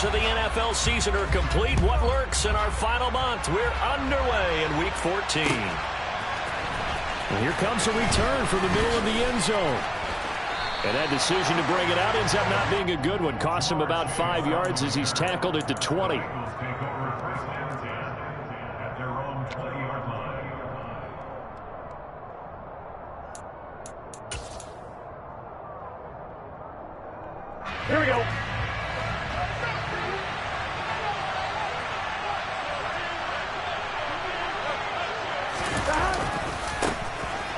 quarters of the NFL season are complete. What lurks in our final month? We're underway in Week 14. And here comes a return from the middle of the end zone. And that decision to bring it out ends up not being a good one. Costs him about 5 yards as he's tackled at the 20. Here we go.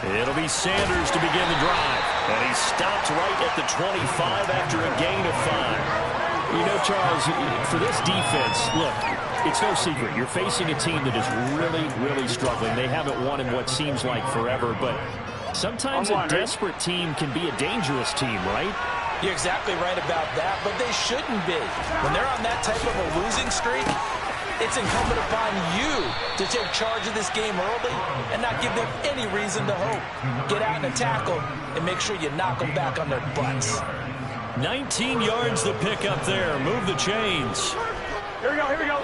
It'll be Sanders to begin the drive. And he stopped right at the 25 after a gain of 5. You know, Charles, for this defense, look, it's no secret. You're facing a team that is really, really struggling. They haven't won in what seems like forever, but sometimes a desperate team can be a dangerous team, right? You're exactly right about that, but they shouldn't be. When they're on that type of a losing streak, it's incumbent upon you to take charge of this game early and not give them any reason to hope. Get out and tackle and make sure you knock them back on their butts. 19 yards to pick up there. Move the chains. Here we go, here we go.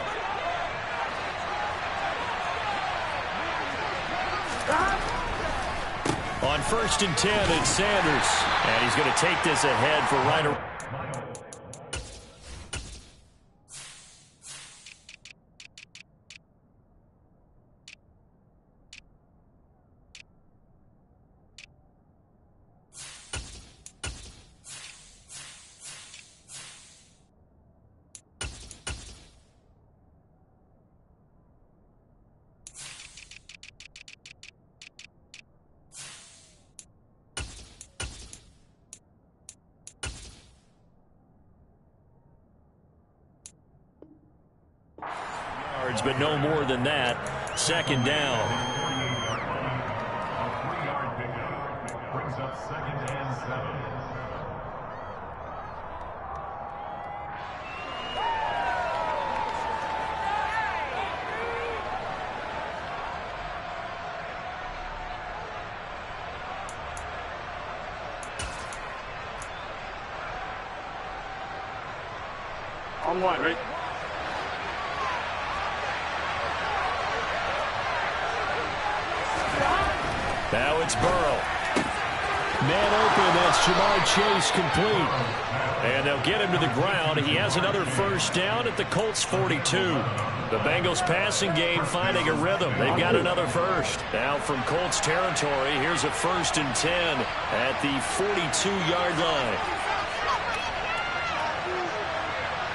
On 1st and 10, it's Sanders. And he's going to take this ahead for Ryder. But no more than that. 2nd down. A 3-yard pickup brings up 2nd and 7. On one, right? Now it's Burrow. Man open, that's Ja'Marr Chase complete. And they'll get him to the ground. He has another 1st down at the Colts 42. The Bengals passing game finding a rhythm. They've got another 1st. Now from Colts territory, here's a 1st and 10 at the 42-yard line.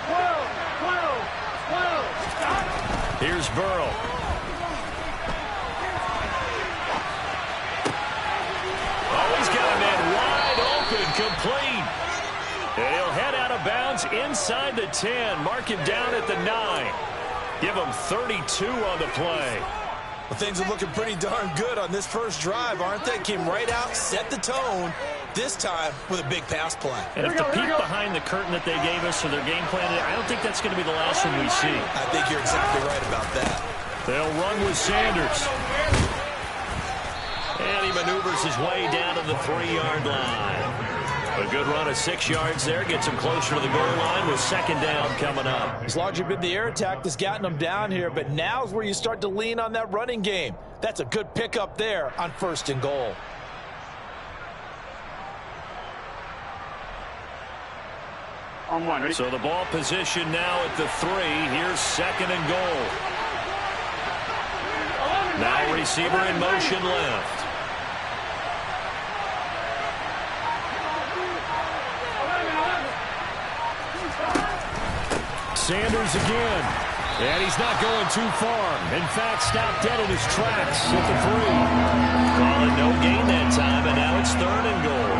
12. Here's Burrow. Complete. And he'll head out of bounds inside the 10. Mark him down at the 9. Give him 32 on the play. Well, things are looking pretty darn good on this first drive, aren't they? Came right out, set the tone, this time with a big pass play. And if the peek behind the curtain that they gave us for their game plan, I don't think that's going to be the last one we see. I think you're exactly right about that. They'll run with Sanders. And he maneuvers his way down to the 3-yard line. A good run of 6 yards there. Gets him closer to the goal line with 2nd down coming up. It's largely been the air attack that's gotten them down here, but now's where you start to lean on that running game. That's a good pickup there on 1st and goal. On one, ready? So the ball position now at the 3. Here's 2nd and goal. Now receiver in motion left. Sanders again. And he's not going too far. In fact, stopped dead in his tracks at the 3. Calling no gain that time, and now it's 3rd and goal.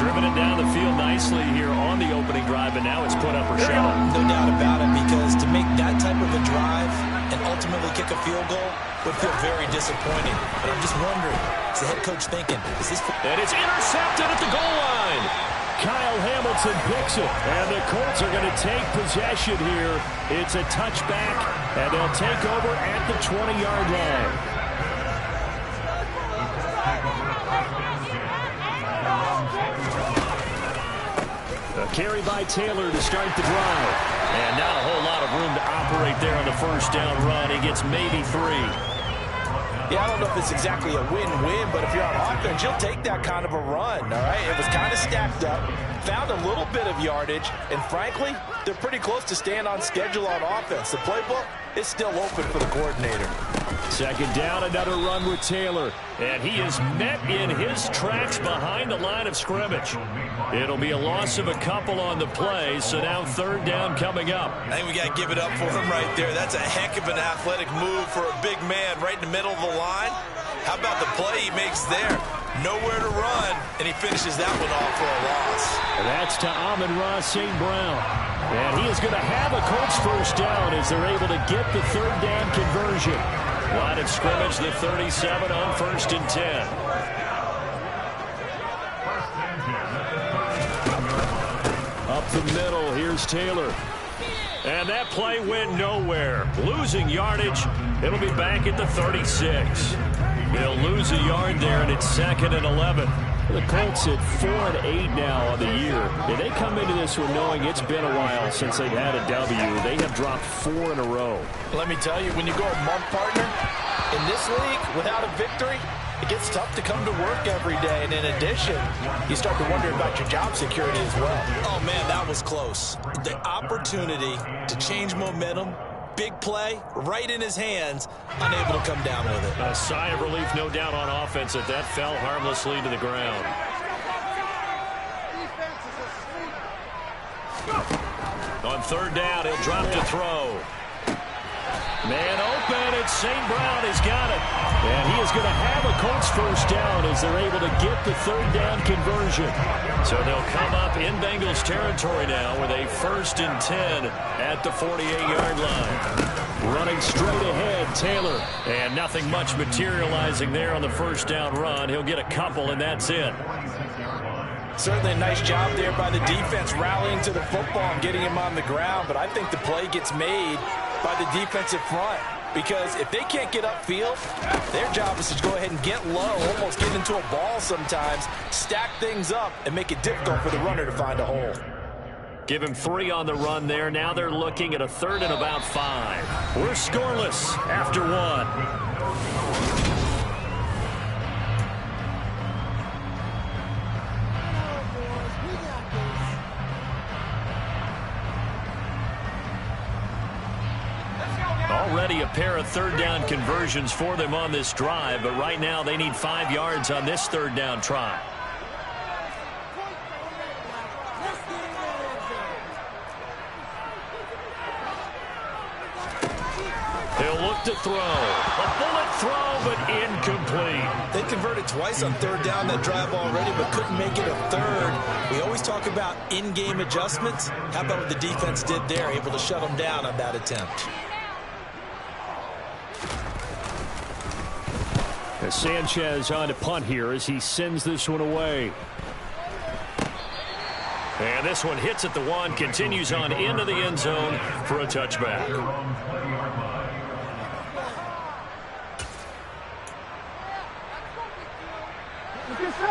Driven it down the field nicely here on the opening drive, and now it's put up or shot. No doubt about it, because to make that type of a drive and ultimately kick a field goal would feel very disappointing. But I'm just wondering, is the head coach thinking, is this... And it's intercepted at the goal line. Kyle Hamilton picks it, and the Colts are going to take possession here. It's a touchback, and they'll take over at the 20-yard line. A carry by Taylor to start the drive. And not a whole lot of room to operate there on the first down run. He gets maybe 3. Yeah, I don't know if it's exactly a win-win, but if you're on offense, you'll take that kind of a run, all right? It was kind of stacked up, found a little bit of yardage, and frankly, they're pretty close to staying on schedule on offense. The playbook is still open for the coordinator. Second down, another run with Taylor. And he is met in his tracks behind the line of scrimmage. It'll be a loss of a couple on the play, so now third down coming up. I think we got to give it up for him right there. That's a heck of an athletic move for a big man right in the middle of the line. How about the play he makes there? Nowhere to run, and he finishes that one off for a loss. And that's to Amon-Ra St. Brown. And he is going to have a Colts first down as they're able to get the third down conversion. Line of scrimmage, the 37 on 1st and 10. Up the middle, here's Taylor. And that play went nowhere. Losing yardage. It'll be back at the 36. They'll lose a yard there, and it's 2nd and 11. The Colts at 4-8 now on the year. And they come into this one knowing it's been a while since they've had a W. They have dropped 4 in a row. Let me tell you, when you go a month partner in this league without a victory, it gets tough to come to work every day. And in addition, you start to wonder about your job security as well. Oh, man, that was close. The opportunity to change momentum, big play, right in his hands, unable to come down with it. A sigh of relief, no doubt, on offense that fell harmlessly to the ground. On third down, he'll drop to throw. Man open, it's St. Brown. He's got it. And he is going to have a Colts first down as they're able to get the third down conversion. So they'll come up in Bengals territory now with a 1st and 10 at the 48-yard line. Running straight ahead, Taylor. And nothing much materializing there on the first down run. He'll get a couple, and that's it. Certainly a nice job there by the defense rallying to the football and getting him on the ground. But I think the play gets made by the defensive front, because if they can't get upfield, their job is to go ahead and get low, almost get into a ball sometimes, stack things up, and make it difficult for the runner to find a hole. Give him 3 on the run there. Now they're looking at a 3rd and about 5. We're scoreless after 1. Already a pair of third down conversions for them on this drive, but right now they need 5 yards on this third down try. He'll look to throw. A bullet throw, but incomplete. They converted twice on third down that drive already, but couldn't make it a third. We always talk about in-game adjustments. How about what the defense did there, able to shut them down on that attempt? As Sanchez on to punt here as he sends this one away. And this one hits at the 1, continues on into the end zone for a touchback.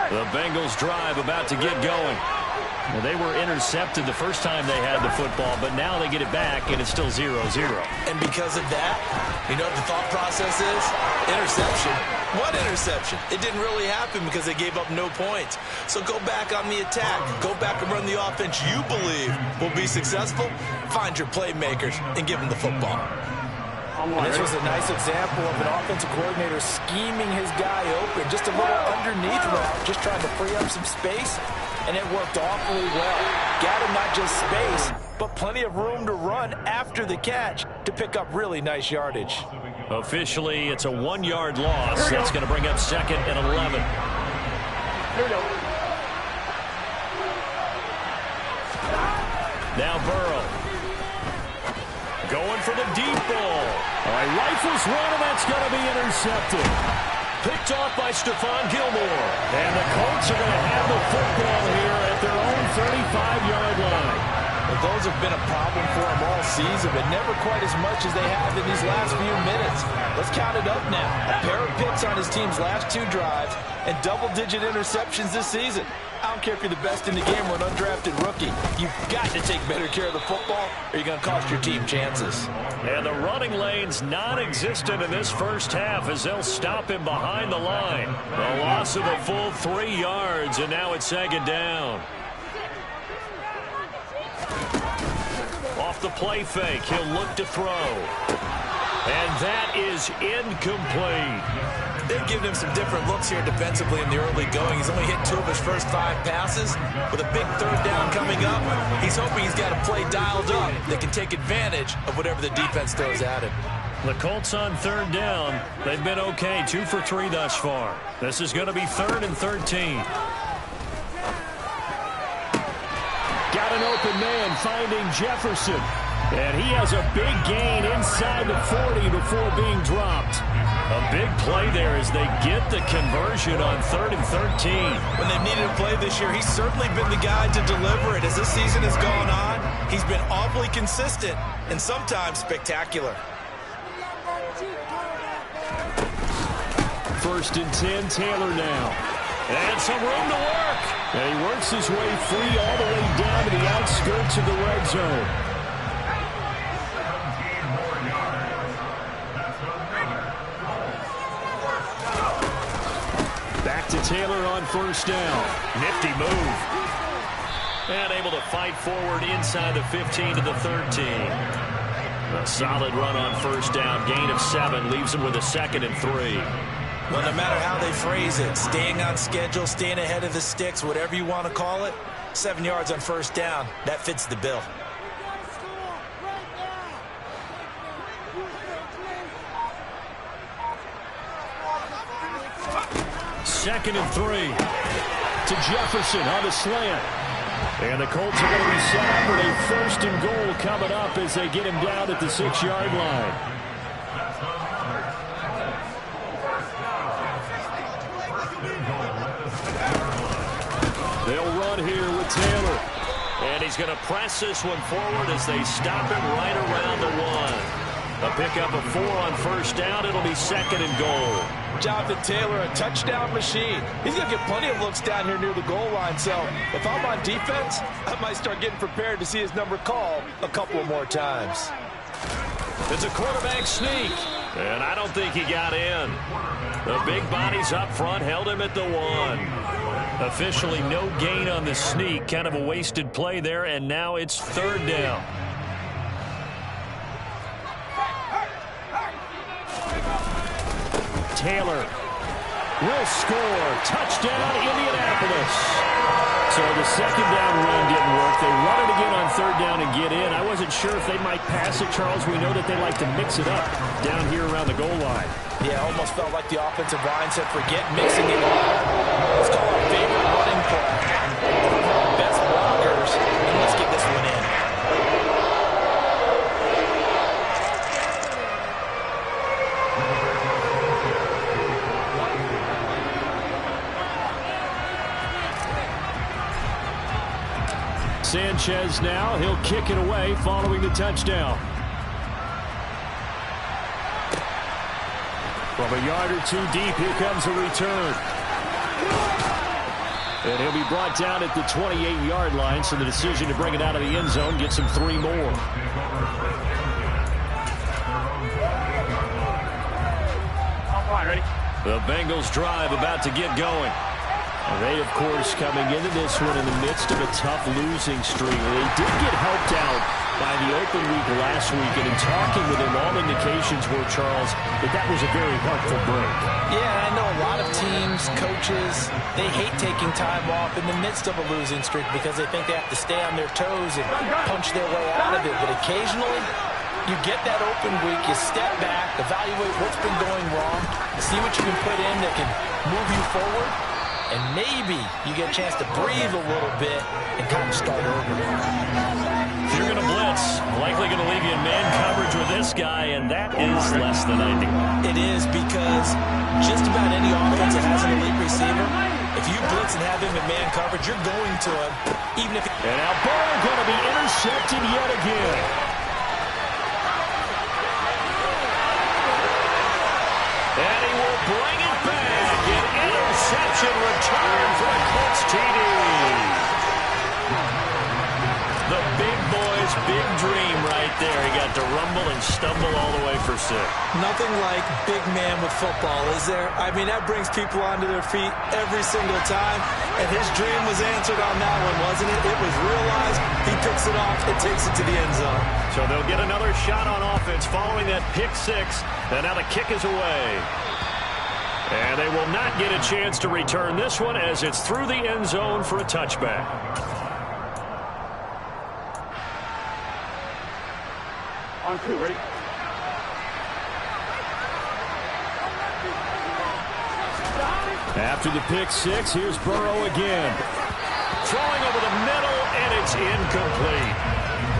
The Bengals drive about to get going. Well, they were intercepted the first time they had the football, but now they get it back, and it's still 0-0. And because of that, you know what the thought process is? Interception. What interception? It didn't really happen because they gave up no points. So go back on the attack. Go back and run the offense you believe will be successful. Find your playmakers and give them the football. And this was a nice example of an offensive coordinator scheming his guy open. Just a little underneath route, just trying to free up some space, and it worked awfully well. Got him not just space, but plenty of room to run after the catch to pick up really nice yardage. Officially, it's a 1-yard loss. That's going to bring up 2nd and 11. Here we go. Now Burrow. Going for the deep ball. All right, rifles one, and that's going to be intercepted. Picked off by Stephon Gilmore. And the Colts are going to have the football here at their own 35-yard line. Well, those have been a problem for him all season, but never quite as much as they have in these last few minutes. Let's count it up now. A pair of picks on his team's last 2 drives and double-digit interceptions this season. I don't care if you're the best in the game or an undrafted rookie. You've got to take better care of the football or you're going to cost your team chances. And the running lane's non-existent in this first half as they'll stop him behind the line. A loss of a full 3 yards, and now it's 2nd down. Off the play fake, he'll look to throw. And that is incomplete. They've given him some different looks here defensively in the early going. He's only hit 2 of his first 5 passes. With a big 3rd down coming up, he's hoping he's got a play dialed up that can take advantage of whatever the defense throws at him. The Colts on 3rd down. They've been okay, 2 for 3 thus far. This is going to be 3rd and 13. Got an open man finding Jefferson. And he has a big gain inside the 40 before being dropped. A big play there as they get the conversion on 3rd and 13. When they've needed a play this year, he's certainly been the guy to deliver it. As this season has gone on, he's been awfully consistent and sometimes spectacular. 1st and 10, Taylor now. And some room to work. And he works his way free all the way down to the outskirts of the red zone. Back to Taylor on 1st down. Nifty move. And able to fight forward inside the 15 to the 13. A solid run on 1st down. Gain of 7 leaves him with a 2nd and 3. Well, no matter how they phrase it, staying on schedule, staying ahead of the sticks, whatever you want to call it, 7 yards on 1st down, that fits the bill. Second and 3. To Jefferson on the slant. And the Colts are going to be set up with a 1st and goal coming up as they get him down at the 6-yard line. They'll run here with Taylor. And he's going to press this one forward as they stop him right around the 1. A pickup of 4 on 1st down. It'll be 2nd and goal. Jonathan Taylor, a touchdown machine. He's going to get plenty of looks down here near the goal line. So if I'm on defense, I might start getting prepared to see his number called a couple more times. It's a quarterback sneak. And I don't think he got in. The big bodies up front held him at the 1. Officially no gain on the sneak. Kind of a wasted play there. And now it's 3rd down. Taylor will score. Touchdown, Indianapolis. So the 2nd down run didn't work. They run it again on 3rd down and get in. I wasn't sure if they might pass it, Charles. We know that they like to mix it up down here around the goal line. Yeah, almost felt like the offensive line said, forget mixing it up. Let's call our favorite running play. Best blockers, and let's get this one in. Sanchez now. He'll kick it away following the touchdown. From a yard or 2 deep, here comes a return. And he'll be brought down at the 28-yard line, so the decision to bring it out of the end zone gets him 3 more. The Bengals drive about to get going. And they, of course, coming into this one in the midst of a tough losing streak. They did get helped out by the open week last week, and in talking with him, all indications were, Charles, that was a very hurtful break. Yeah, I know a lot of teams, coaches, they hate taking time off in the midst of a losing streak because they think they have to stay on their toes and punch their way out of it. But occasionally, you get that open week, you step back, evaluate what's been going wrong, see what you can put in that can move you forward, and maybe you get a chance to breathe a little bit and kind of start over. If you're going to blitz, likely going to leave you in man coverage with this guy, and that is less than ideal. It is, because just about any offense that has an elite receiver, if you blitz and have him in man coverage, you're going to him, even if... And now Burrow going to be intercepted yet again. And he will bring it back. An interception return for the Colts TD. The big boy's big dream right there. He got to rumble and stumble all the way for 6. Nothing like big man with football, is there? I mean, that brings people onto their feet every single time. And his dream was answered on that one, wasn't it? It was realized. He picks it off and takes it to the end zone. So they'll get another shot on offense following that pick 6. And now the kick is away. And they will not get a chance to return this one as it's through the end zone for a touchback. On 2, ready? After the pick 6, here's Burrow again. Throwing over the middle, and it's incomplete.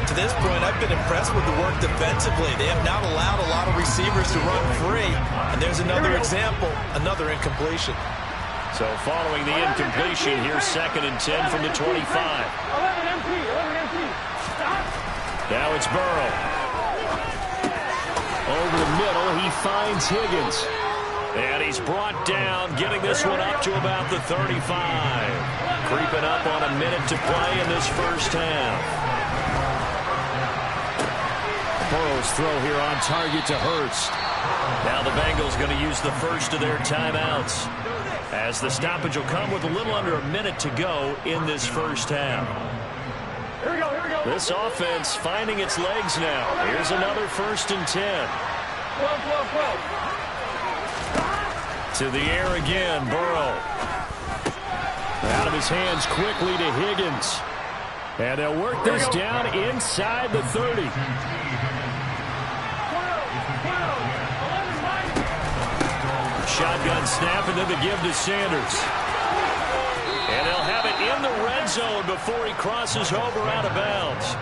To this point, I've been impressed with the work defensively. They have not allowed a lot of receivers to run free. And there's another example, another incompletion. So following the incompletion, here's 2nd and 10 from the 25. 11 empty. Now it's Burrow. Over the middle, he finds Higgins. And he's brought down, getting this one up to about the 35. Creeping up on a minute to play in this first half. Burrow's throw here on target to Hurst. Now the Bengals going to use the first of their timeouts, as the stoppage will come with a little under a minute to go in this first half. Here we go. This offense finding its legs now. Here's another 1st and 10. 12. To the air again, Burrow. Out of his hands quickly to Higgins. And they'll work this down inside the 30. Shotgun snap, and then the give to Sanders. And they'll have it in the red zone before he crosses over out of bounds.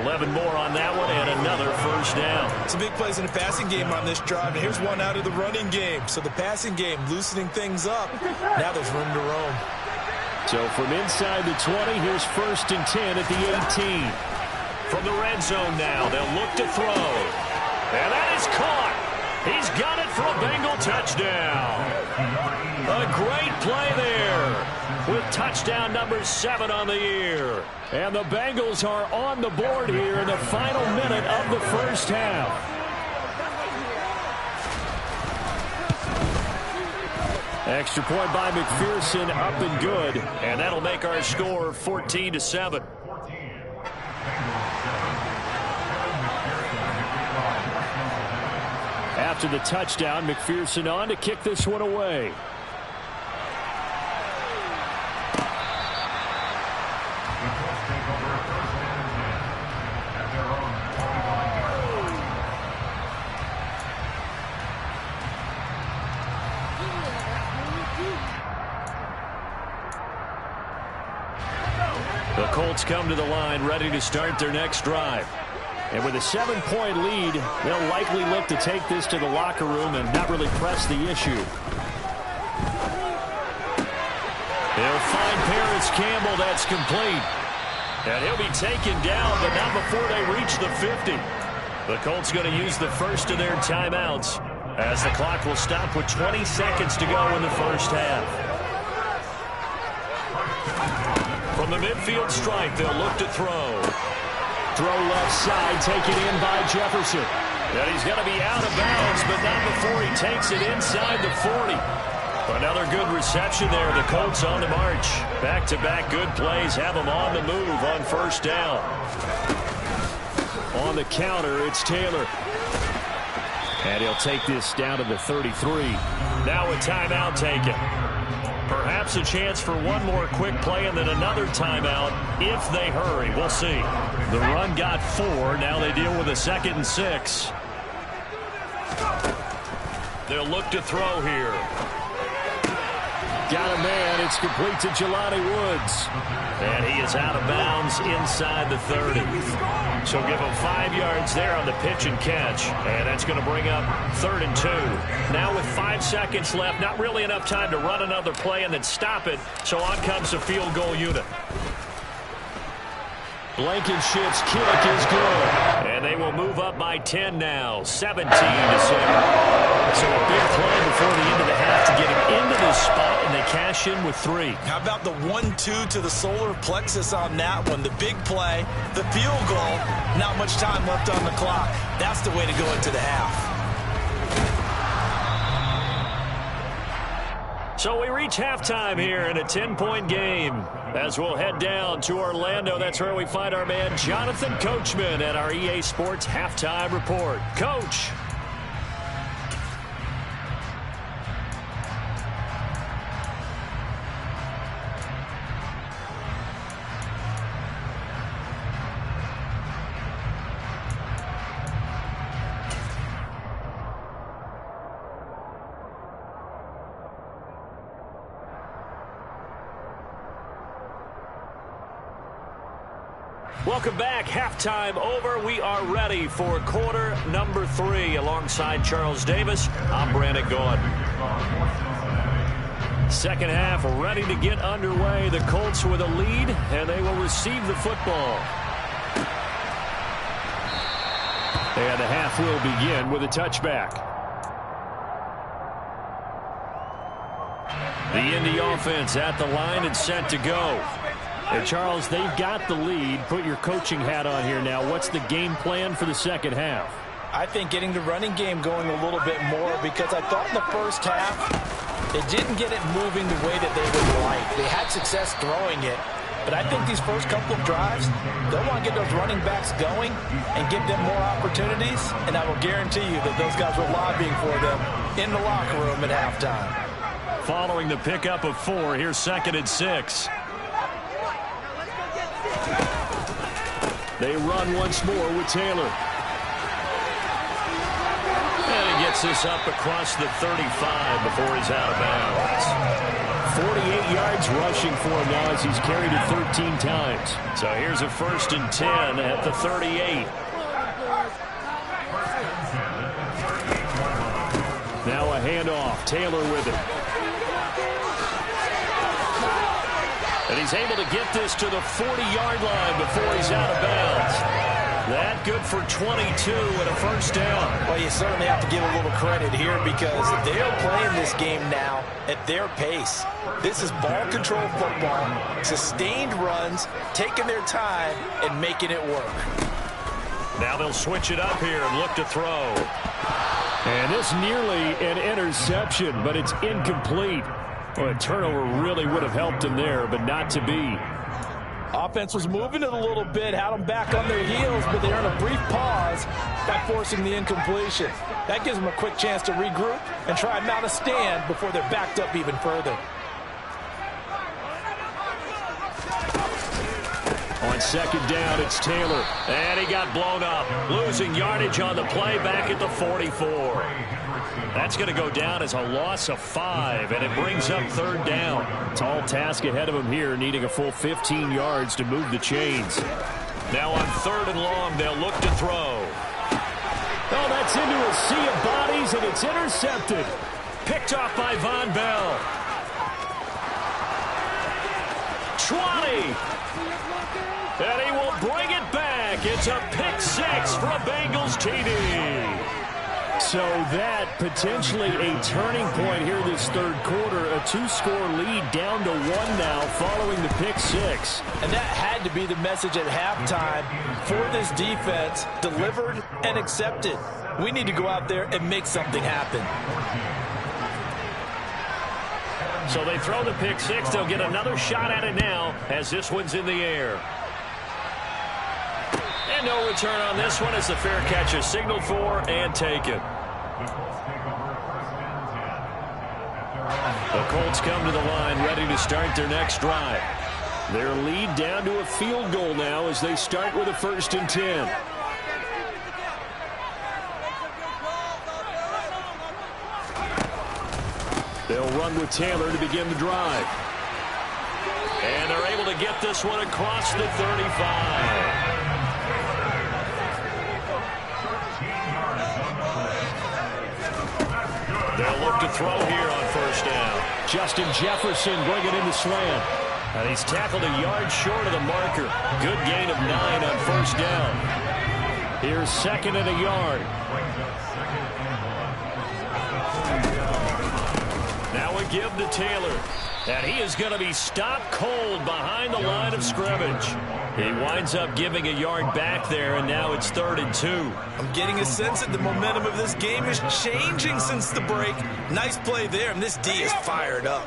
11 more on that one, and another first down. Some big plays in the passing game on this drive, and here's one out of the running game. So the passing game loosening things up. Now there's room to roam. So from inside the 20, here's 1st and 10 at the 18. From the red zone now, they'll look to throw. And that is caught. He's got it for a Bengal touchdown. A great play there, with touchdown number 7 on the year. And the Bengals are on the board here in the final minute of the first half. Extra point by McPherson, up and good. And that'll make our score 14-7. After the touchdown, McPherson on to kick this one away. The Colts come to the line ready to start their next drive. And with a 7-point lead, they'll likely look to take this to the locker room and not really press the issue. They'll find Paris Campbell. That's complete. And he'll be taken down, but not before they reach the 50. The Colts going to use the first of their timeouts, as the clock will stop with 20 seconds to go in the first half. From the midfield stripe, they'll look to throw. Throw left side, taken in by Jefferson. And he's going to be out of bounds, but not before he takes it inside the 40. Another good reception there. The Colts on the march. Back-to-back good plays have them on the move on first down. On the counter, it's Taylor. And he'll take this down to the 33. Now a timeout taken. Perhaps a chance for one more quick play and then another timeout if they hurry. We'll see. The run got 4. Now they deal with a 2nd and 6. They'll look to throw here. Got a man. It's complete to Jelani Woods. And he is out of bounds inside the 30. So give him 5 yards there on the pitch and catch. And that's going to bring up 3rd and 2. Now with 5 seconds left, not really enough time to run another play and then stop it. So on comes the field goal unit. Blankenship's kick is good. And they will move up by 10 now, 17-7. So a big play before the end of the half to get him into this spot, and they cash in with 3. How about the 1-2 to the solar plexus on that one? The big play, the field goal, not much time left on the clock. That's the way to go into the half. So we reach halftime here in a 10-point game. As we'll head down to Orlando, that's where we find our man Jonathan Coachman at our EA Sports Halftime Report. Coach. Welcome back. Halftime over. We are ready for quarter number 3. Alongside Charles Davis, I'm Brandon Gaudin. Second half ready to get underway. The Colts with a lead, and they will receive the football. And the half will begin with a touchback. The Indy offense at the line and set to go. And Charles, they've got the lead. Put your coaching hat on here now. What's the game plan for the second half? I think getting the running game going a little bit more, because I thought in the first half they didn't get it moving the way that they would like. They had success throwing it, but I think these first couple of drives, they'll want to get those running backs going and give them more opportunities, and I will guarantee you that those guys were lobbying for them in the locker room at halftime. Following the pickup of 4, here's 2nd and 6. They run once more with Taylor. And he gets this up across the 35 before he's out of bounds. 48 yards rushing for him now as he's carried it 13 times. So here's a 1st and 10 at the 38. Now a handoff. Taylor with it. And he's able to get this to the 40-yard line before he's out of bounds. That good for 22 and a 1st down. Well, you certainly have to give a little credit here, because they are playing this game now at their pace. This is ball control football, sustained runs, taking their time and making it work. Now they'll switch it up here and look to throw. And this nearly an interception, but it's incomplete. Well, a turnover really would have helped him there, but not to be. Offense was moving it a little bit, had them back on their heels, but they earned a brief pause by forcing the incompletion. That gives them a quick chance to regroup and try and mount a stand before they're backed up even further. On 2nd down, it's Taylor. And he got blown up, losing yardage on the play back at the 44. That's going to go down as a loss of 5, and it brings up 3rd down. Tall task ahead of him here, needing a full 15 yards to move the chains. Now on 3rd and long, they'll look to throw. Oh, that's into a sea of bodies, and it's intercepted. Picked off by Von Bell. 20. And he will bring it back. It's a pick 6 for a Bengals TD. So that potentially a turning point here this 3rd quarter. A 2-score lead down to 1 now following the pick 6. And that had to be the message at halftime for this defense. Delivered and accepted. We need to go out there and make something happen. So they throw the pick 6. They'll get another shot at it now as this one's in the air. And no return on this one as the fair catch is signaled for and taken. The Colts come to the line ready to start their next drive. Their lead down to a field goal now as they start with a 1st and 10. They'll run with Taylor to begin the drive. And they're able to get this one across the 35. They'll look to throw here on first down. Justin Jefferson bringing in the slant. And he's tackled a yard short of the marker. Good gain of 9 on first down. Here's second and a yard. Now we give to Taylor. And he is going to be stopped cold behind the line of scrimmage. He winds up giving a yard back there, and now it's 3rd and 2. I'm getting a sense that the momentum of this game is changing since the break. Nice play there, and this D is fired up.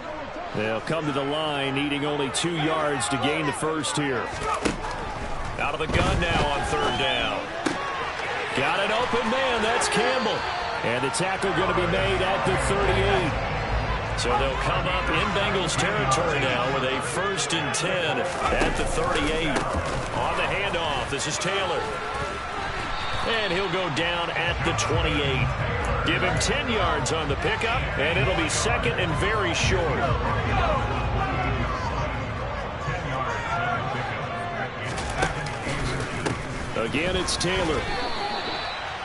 They'll come to the line, needing only 2 yards to gain the first here. Out of the gun now on 3rd down. Got an open man. That's Campbell. And the tackle going to be made at the 38. So they'll come up in Bengals territory now with a 1st and 10 at the 38. On the handoff, this is Taylor. And he'll go down at the 28. Give him 10 yards on the pickup, and it'll be 2nd and very short. Again, it's Taylor.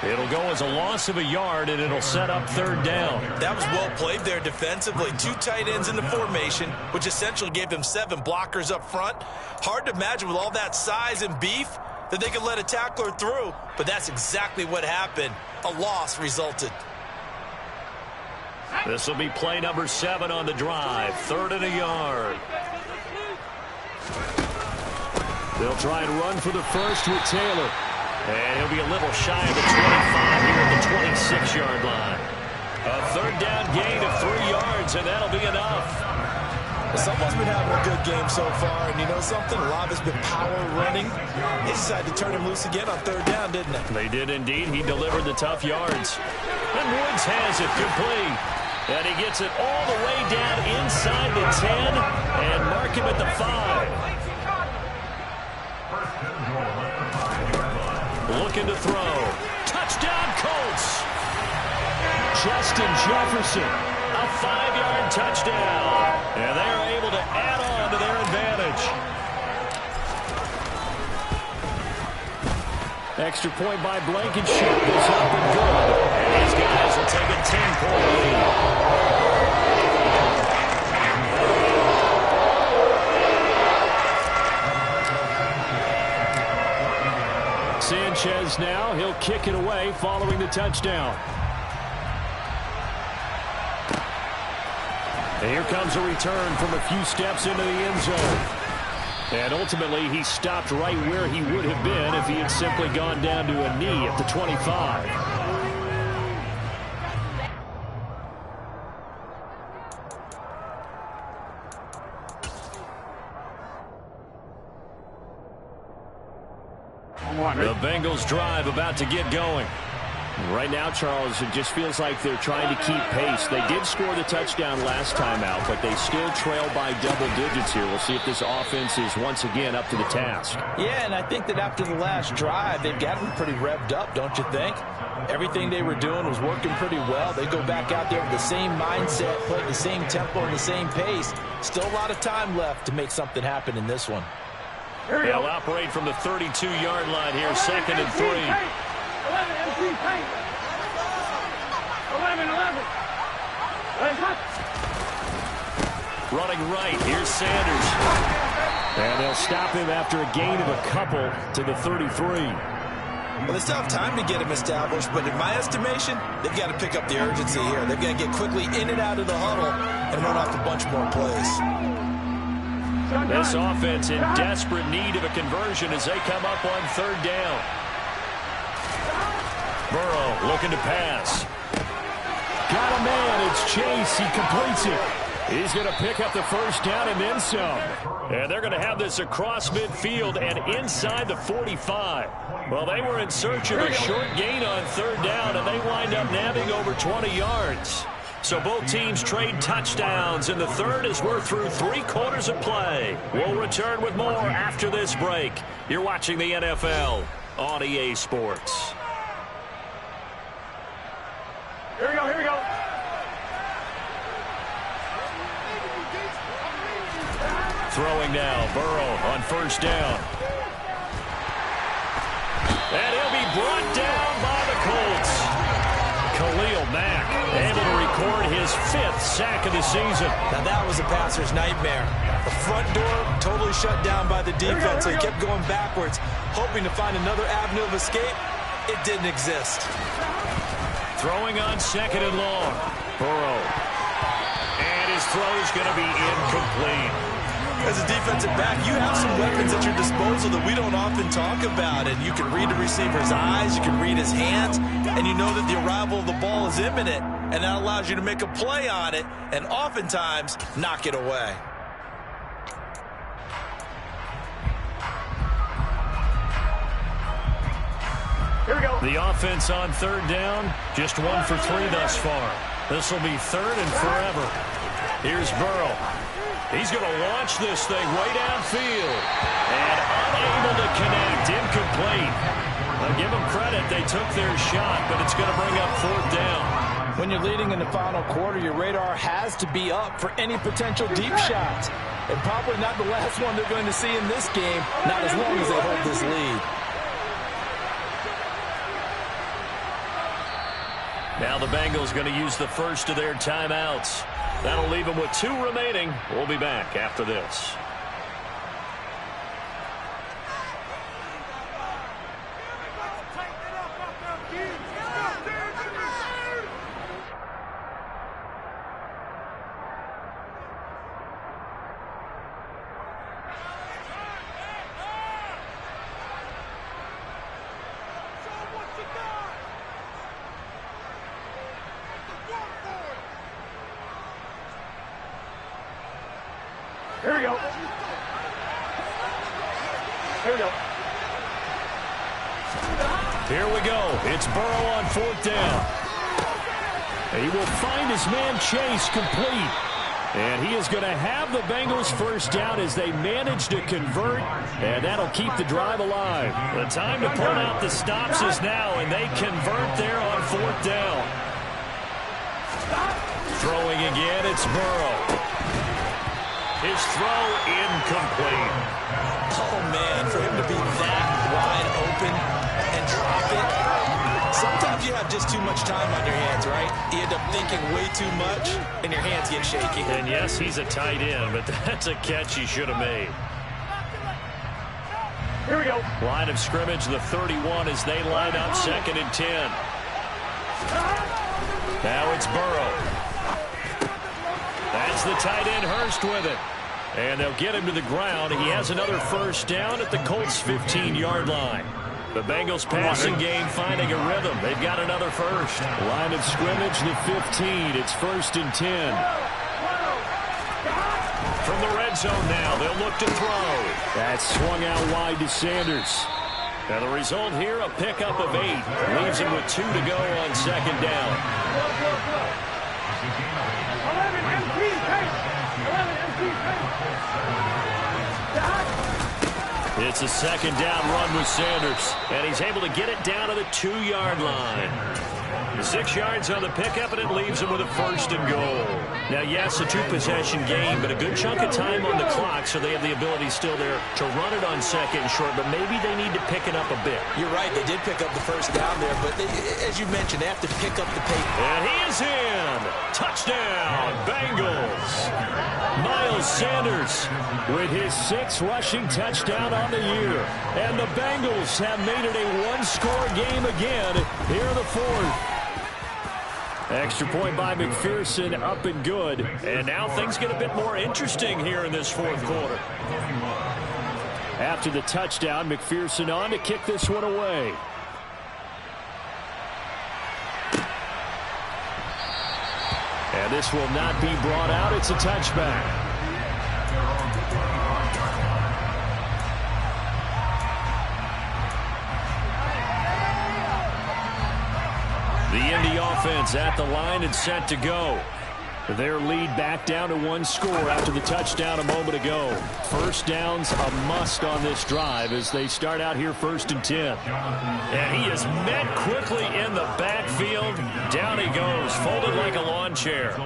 It'll go as a loss of a yard, and it'll set up 3rd down. That was well played there defensively. 2 tight ends in the formation, which essentially gave them 7 blockers up front. Hard to imagine with all that size and beef that they could let a tackler through, but that's exactly what happened. A loss resulted. This will be play number 7 on the drive. 3rd and a yard. They'll try and run for the first with Taylor. And he'll be a little shy of the 25 here at the 26-yard line. A 3rd down gain of 3 yards, and that'll be enough. Someone's been having a good game so far, and you know something? A lot has been power running. They decided to turn him loose again on 3rd down, didn't they? They did indeed. He delivered the tough yards. And Woods has it complete. And he gets it all the way down inside the 10 and mark him at the 5. Looking to throw. Touchdown, Colts. Justin Jefferson. A 5-yard touchdown. And they're able to add on to their advantage. Extra point by Blankenship is up and good. And these guys will take a 10-point lead. Sanchez now, he'll kick it away following the touchdown. And here comes a return from a few steps into the end zone. And ultimately, he stopped right where he would have been if he had simply gone down to a knee at the 25. The Bengals drive about to get going. Right now, Charles, it just feels like they're trying to keep pace. They did score the touchdown last time out, but they still trail by double digits here. We'll see if this offense is once again up to the task. Yeah, and I think that after the last drive, they've got them pretty revved up, don't you think? Everything they were doing was working pretty well. They go back out there with the same mindset, play the same tempo and the same pace. Still a lot of time left to make something happen in this one. They'll operate from the 32-yard line here, 2nd and 3. 11, MC, paint. 11. Running right, here's Sanders. And they'll stop him after a gain of a couple to the 33. Well, they still have time to get him established, but in my estimation, they've got to pick up the urgency here. They've got to get quickly in and out of the huddle and run off a bunch more plays. This offense in desperate need of a conversion as they come up on 3rd down. Burrow looking to pass. Got a man. It's Chase. He completes it. He's going to pick up the first down and then some. And they're going to have this across midfield and inside the 45. Well, they were in search of a short gain on 3rd down, and they wind up nabbing over 20 yards. So both teams trade touchdowns in the 3rd as we're through 3 quarters of play. We'll return with more after this break. You're watching the NFL on EA Sports. Here we go. Throwing now, Burrow on first down. And he'll be brought down by the Colts. Khalil Mack able to record his 5th sack of the season. Now that was a passer's nightmare. The front door totally shut down by the defense, so he kept going backwards, hoping to find another avenue of escape. It didn't exist. Throwing on 2nd and long. Burrow. And his throw is going to be incomplete. As a defensive back, you have some weapons at your disposal that we don't often talk about. And you can read the receiver's eyes, you can read his hands, and you know that the arrival of the ball is imminent. And that allows you to make a play on it and oftentimes knock it away. Here we go. The offense on 3rd down, just 1 for 3 thus far. This will be 3rd and forever. Here's Burrow. He's going to launch this thing way downfield. And unable to connect, incomplete. I'll give them credit, they took their shot, but it's going to bring up 4th down. When you're leading in the final quarter, your radar has to be up for any potential deep shots. And probably not the last one they're going to see in this game, not as long as they hold this lead. Now the Bengals going to use the first of their timeouts. That'll leave them with 2 remaining. We'll be back after this. Here we go. Here we go. Here we go. It's Burrow on 4th down. He will find his man Chase complete. And he is going to have the Bengals first down as they manage to convert. And that'll keep the drive alive. The time to pull out the stops is now, and they convert there on 4th down. Throwing again, it's Burrow. His throw incomplete. Oh, man, for him to be that wide open and drop it. Sometimes you have just too much time on your hands, right? You end up thinking way too much, and your hands get shaky. And yes, he's a tight end, but that's a catch he should have made. Here we go. Line of scrimmage, the 31 as they line up 2nd and 10. Now it's Burrow. That's the tight end Hurst with it. And they'll get him to the ground. He has another first down at the Colts' 15-yard line. The Bengals passing game finding a rhythm. They've got another first. Line of scrimmage, the 15. It's 1st and 10. From the red zone now, they'll look to throw. That's swung out wide to Sanders. Now the result here, a pickup of 8. Leaves him with 2 to go on 2nd down. 11 MP pace. 11 MP pace. It's a 2nd down run with Sanders, and he's able to get it down to the 2-yard line. 6 yards on the pickup, and it leaves him with a 1st and goal. Now, yes, a 2-possession game, but a good chunk of time on the clock, so they have the ability still there to run it on 2nd and short, but maybe they need to pick it up a bit. You're right, they did pick up the first down there, but as you mentioned, they have to pick up the pace. And he is in. Touchdown, Bengals. Miles Sanders with his 6th rushing touchdown on the year. And the Bengals have made it a 1-score game again here in the 4th. Extra point by McPherson, up and good. And now things get a bit more interesting here in this 4th quarter. After the touchdown, McPherson on to kick this one away. And this will not be brought out. It's a touchback. The Indy offense at the line and set to go. Their lead back down to 1 score after the touchdown a moment ago. First down's a must on this drive as they start out here 1st and 10. And he is met quickly in the backfield. Down he goes, folded like a lawn chair.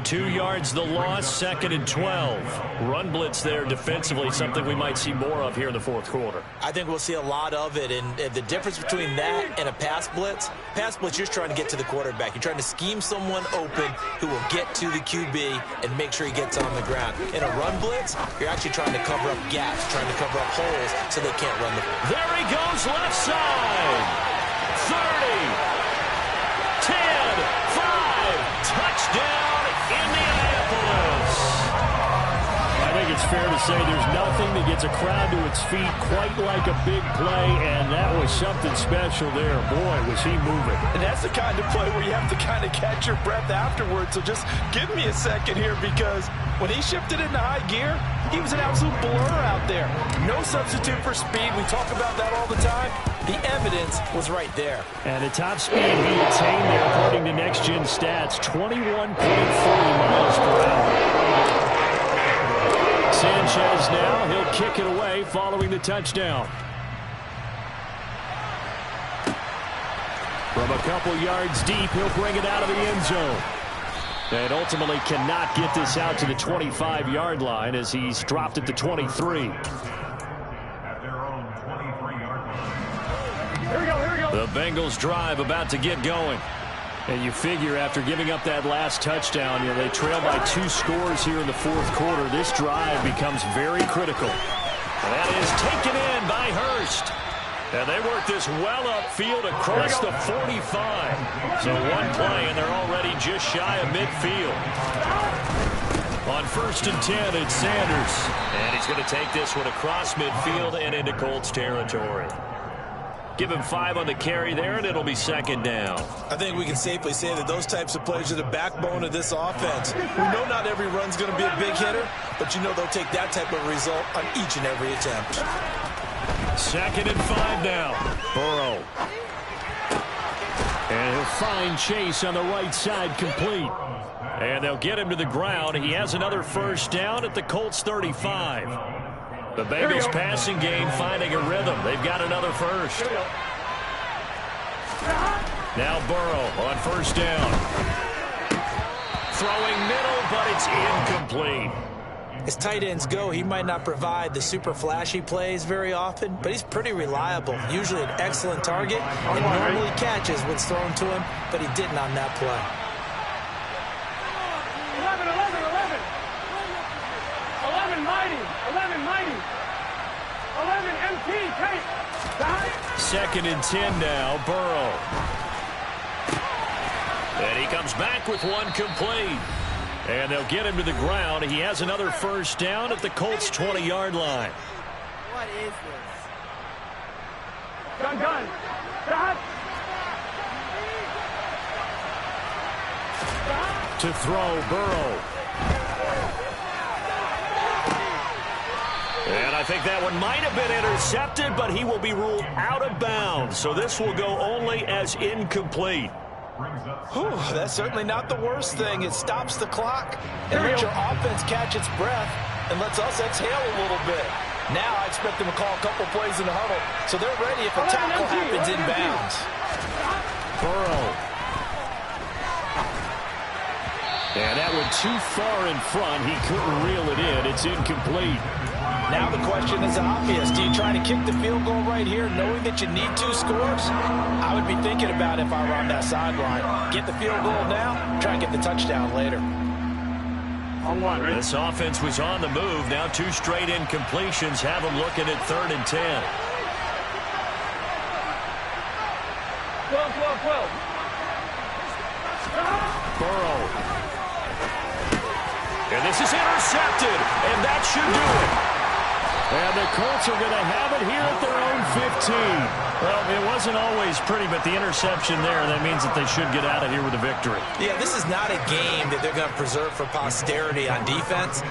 2 yards the loss, 2nd and 12. Run blitz there defensively, something we might see more of here in the 4th quarter. I think we'll see a lot of it, and the difference between that and a pass blitz, you're just trying to get to the quarterback. You're trying to scheme someone open who will get to the QB and make sure he gets on the ground. In a run blitz, you're actually trying to cover up gaps, trying to cover up holes so they can't run the ball. There he goes, left side. 30, 10, 5, touchdown, Indianapolis. I think it's fair to say there's nothing that gets a crowd to its feet quite like a big play, and that was something special there. Boy, was he moving. And that's the kind of play where you have to kind of catch your breath afterwards. So just give me a second here, because when he shifted into high gear, he was an absolute blur out there. No substitute for speed. We talk about that all the time. The evidence was right there. And the top speed he attained there, according to Next Gen Stats, 21.3 miles per hour. Sanchez now, he'll kick it away following the touchdown. From a couple yards deep, he'll bring it out of the end zone. And ultimately cannot get this out to the 25-yard line as he's dropped at the 23. At their own 23-yard line. Here we go. The Bengals drive about to get going. And you figure after giving up that last touchdown, they trail by 2 scores here in the 4th quarter. This drive becomes very critical. That is taken in by Hurst. And they work this well upfield across the 45. So one play, and they're already just shy of midfield. On 1st and 10, it's Sanders. And he's going to take this one across midfield and into Colts territory. Give him 5 on the carry there, and it'll be 2nd down. I think we can safely say that those types of plays are the backbone of this offense. We know not every run's going to be a big hitter, but you know they'll take that type of result on each and every attempt. 2nd and 5 now. Burrow. And he'll find Chase on the right side, complete. And they'll get him to the ground. He has another 1st down at the Colts 35. The Bengals passing game finding a rhythm. They've got another 1st. Now Burrow on 1st down. Throwing middle, but it's incomplete. As tight ends go, he might not provide the super flashy plays very often, but he's pretty reliable. Usually an excellent target, and normally catches what's thrown to him, but he didn't on that play. 11 mighty. 11 MT, Kate. 2nd and 10 now, Burrow. And he comes back with one complete. And they'll get him to the ground. He has another 1st down at the Colts 20-yard line. What is this? Gun. Stop. To throw, Burrow. And I think that one might have been intercepted, but he will be ruled out of bounds. So this will go only as incomplete. Whew, that's certainly not the worst thing. It stops the clock and lets your offense catch its breath and lets us exhale a little bit. Now I expect them to call a couple plays in the huddle, so they're ready if a tackle happens inbounds. Burrow. And that went too far in front. He couldn't reel it in. It's incomplete. Now the question is obvious. Do you try to kick the field goal right here knowing that you need 2 scores? I would be thinking about if I were on that sideline. Get the field goal now, try and get the touchdown later. This offense was on the move. Now 2 straight incompletions have them looking at 3rd and 10. 12. Burrow. And this is intercepted, and that should do it. And the Colts are going to have it here at their own 15. Well, it wasn't always pretty, but the interception there, that means that they should get out of here with a victory. Yeah, this is not a game that they're going to preserve for posterity on defense,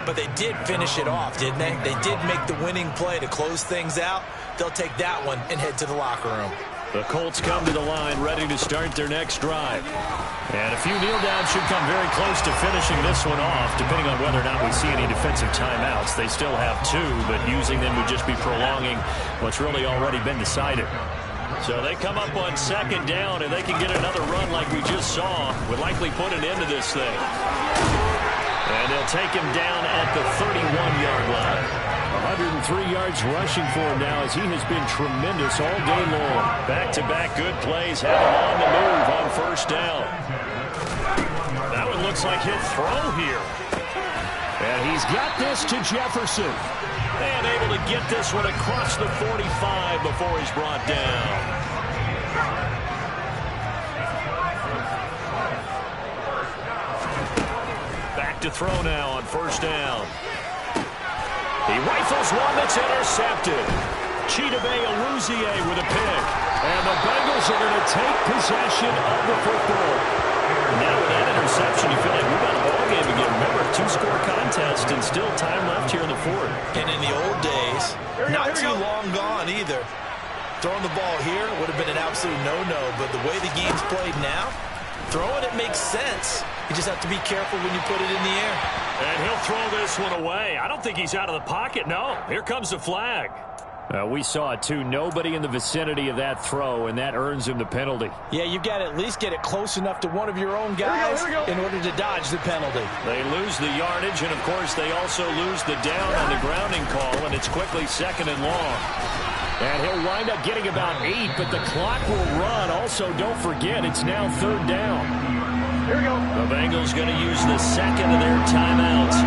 but they did finish it off, didn't they? They did make the winning play to close things out. They'll take that one and head to the locker room. The Colts come to the line ready to start their next drive. And a few kneel downs should come very close to finishing this one off, depending on whether or not we see any defensive timeouts. They still have 2, but using them would just be prolonging what's really already been decided. So they come up on second down, and they can get another run like we just saw. Would likely put an end to this thing. And they'll take him down at the 31-yard line. 103 yards rushing for him now as he has been tremendous all day long. Back-to-back good plays have him on the move on first down. That one looks like he'll throw here. And he's got this to Jefferson. And able to get this one across the 45 before he's brought down. Back to throw now on first down. He rifles one that's intercepted. Chidobe Awuzie with a pick. And the Bengals are going to take possession of the football. Now with that interception, you feel like we've got a ball game again. Remember, 2-score contest and still time left here in the fourth. And in the old days, not too long gone either. Throwing the ball here would have been an absolute no-no, but the way the game's played now, throwing it makes sense. You just have to be careful when you put it in the air. And he'll throw this one away. I don't think he's out of the pocket. No, here comes the flag. We saw it, too. Nobody in the vicinity of that throw, and that earns him the penalty. Yeah, you've got to at least get it close enough to one of your own guys in order to dodge the penalty. They lose the yardage, and, of course, they also lose the down on the grounding call, and it's quickly 2nd and long. And he'll wind up getting about 8, but the clock will run. Also, don't forget, it's now 3rd down. Here we go. The Bengals going to use the second of their timeouts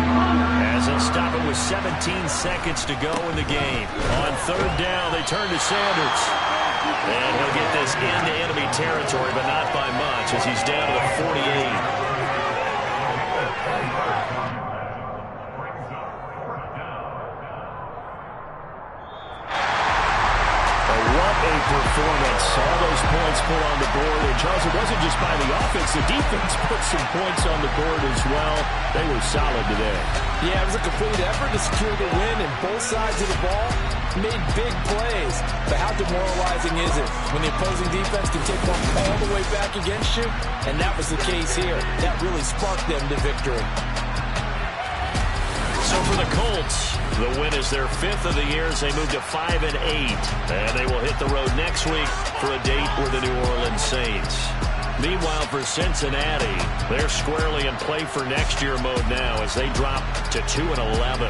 as they'll stop it with 17 seconds to go in the game. On 3rd down, they turn to Sanders. And he'll get this into enemy territory, but not by much as he's down to the 48. Performance. All those points put on the board. And, Charles, it wasn't just by the offense. The defense put some points on the board as well. They were solid today. Yeah, it was a complete effort to secure the win, and both sides of the ball made big plays. But how demoralizing is it when the opposing defense can take one all the way back against you? And that was the case here. That really sparked them to victory. So for the Colts, the win is their 5th of the year as they move to 5-8. And they will hit the road next week for a date with the New Orleans Saints. Meanwhile, for Cincinnati, they're squarely in play for next year mode now as they drop to 2-11.